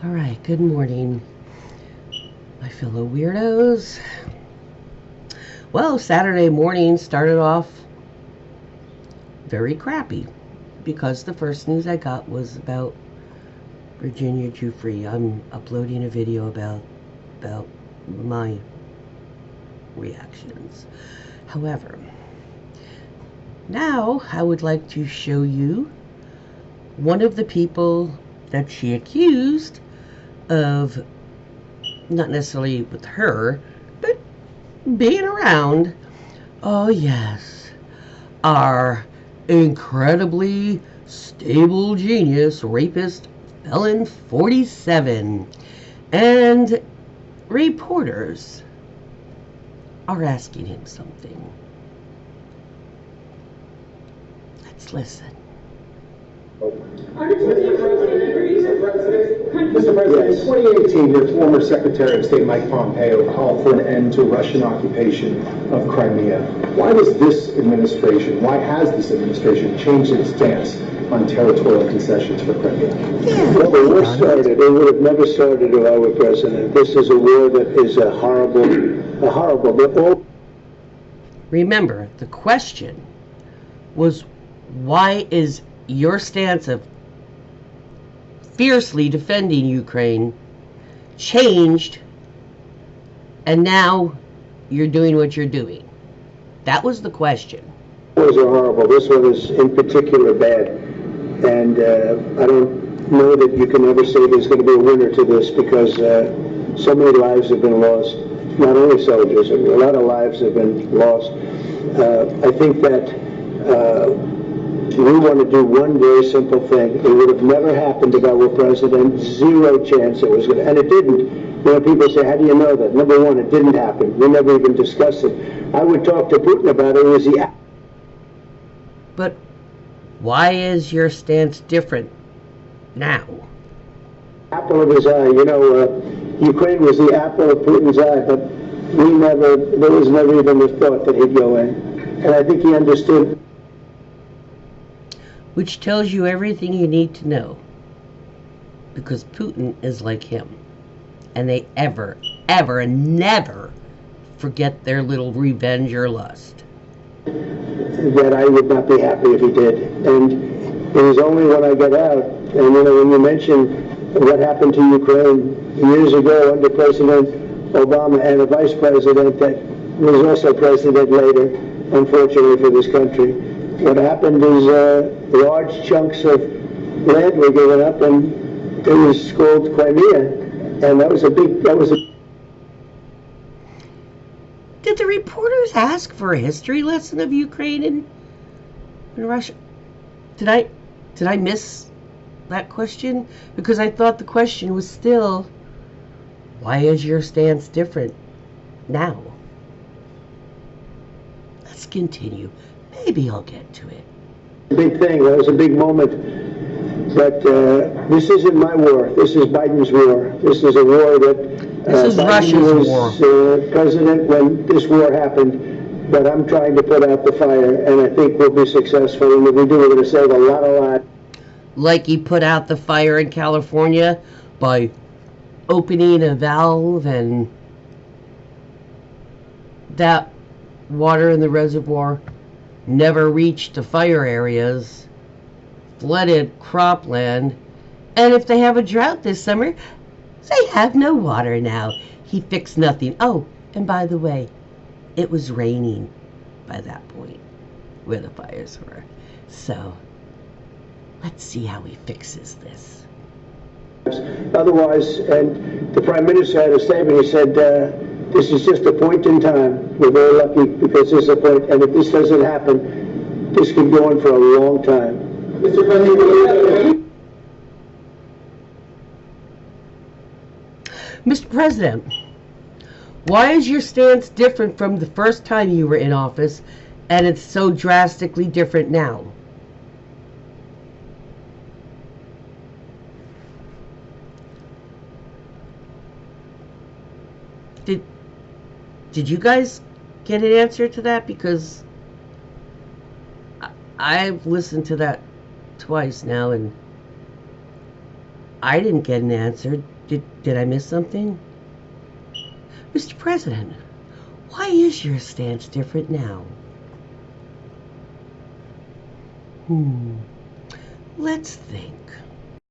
All right, good morning, my fellow weirdos. Well, Saturday morning started off very crappy because the first news I got was about Virginia Giuffre. I'm uploading a video about my reactions. However, now I would like to show you one of the people that she accused of, not necessarily with her, but being around. Oh yes, our incredibly stable genius rapist felon 47. And reporters are asking him something. Let's listen. Mr. President, in 2018, your former Secretary of State Mike Pompeo called for an end to Russian occupation of Crimea. Why has this administration changed its stance on territorial concessions for Crimea? Well, the war started. It would have never started if I were president. This is a war that is a horrible. Remember, the question was, why is your stance of fiercely defending Ukraine changed, and now you're doing what you're doing? That was the question. Wars are horrible. This one is in particular bad. And I don't know that you can ever say there's going to be a winner to this, because so many lives have been lost. Not only soldiers, a lot of lives have been lost. I think that we want to do one very simple thing. It would have never happened if I were president. Zero chance it was going to, and it didn't. You know, people say, how do you know that? Number one, it didn't happen. We never even discussed it. I would talk to Putin about it. It was the... But why is your stance different now? Apple of his eye. You know, Ukraine was the apple of Putin's eye, but there was never even a thought that he'd go in. And I think he understood. Which tells you everything you need to know. Because Putin is like him. And they ever, never forget their little revenge or lust. That I would not be happy if he did. And it was only when I got out, and you know, when you mentioned what happened to Ukraine years ago under President Obama and a vice president that was also president later, unfortunately for this country, what happened is large chunks of land were given up, and it was called Crimea, and that was a. Did the reporters ask for a history lesson of Ukraine and Russia? Did I miss that question? Because I thought the question was still, why is your stance different now? Let's continue. Maybe I'll get to it. Big thing. That was a big moment. But this isn't my war. This is Biden's war. This is a war that this is Biden Russia's was war. President when this war happened. But I'm trying to put out the fire, and I think we'll be successful. And if we do, we're going to save a lot of lives. Like he put out the fire in California by opening a valve, and that water in the reservoir never reached the fire areas, flooded cropland, and if they have a drought this summer, they have no water now. He fixed nothing. Oh, and by the way, it was raining by that point where the fires were. So let's see how he fixes this. Otherwise, and the Prime Minister had a statement, he said, this is just a point in time. We're very lucky because this is a point, and if this doesn't happen, this could go on for a long time. Mr. President, Mr. President, why is your stance different from the first time you were in office, and it's so drastically different now? Did you guys get an answer to that? Because I've listened to that twice now, and I didn't get an answer. Did I miss something? Mr. President, why is your stance different now? Let's think.